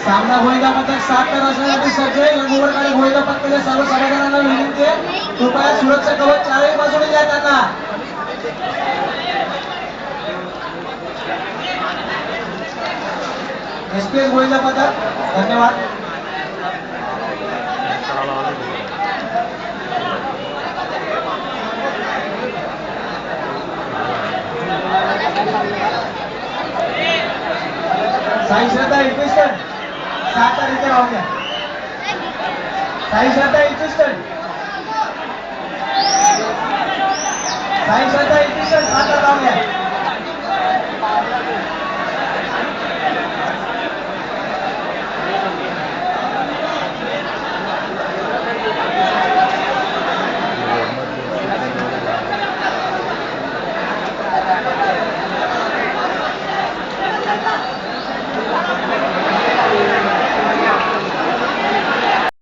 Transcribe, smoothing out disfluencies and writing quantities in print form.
सामना गोविंदा पथक 7 तर असण्यासाठी सज्ज आहे. लंगोवरकडे गोविंदा पथकाच्या सर्व सभासदांना विनंती आहे, कृपया सुरक्षा कवच चारही बाजूने द्या त्यांना. एसपीएस गोविंदा पथक, धन्यवाद. साई श्रद्धा इन्व्हेस्टमेंट 7 तारीख राहून द्या. साई श्रद्धा इन्व्हेस्टमेंट, साई श्रद्धा इन्व्हेस्टमेंट 7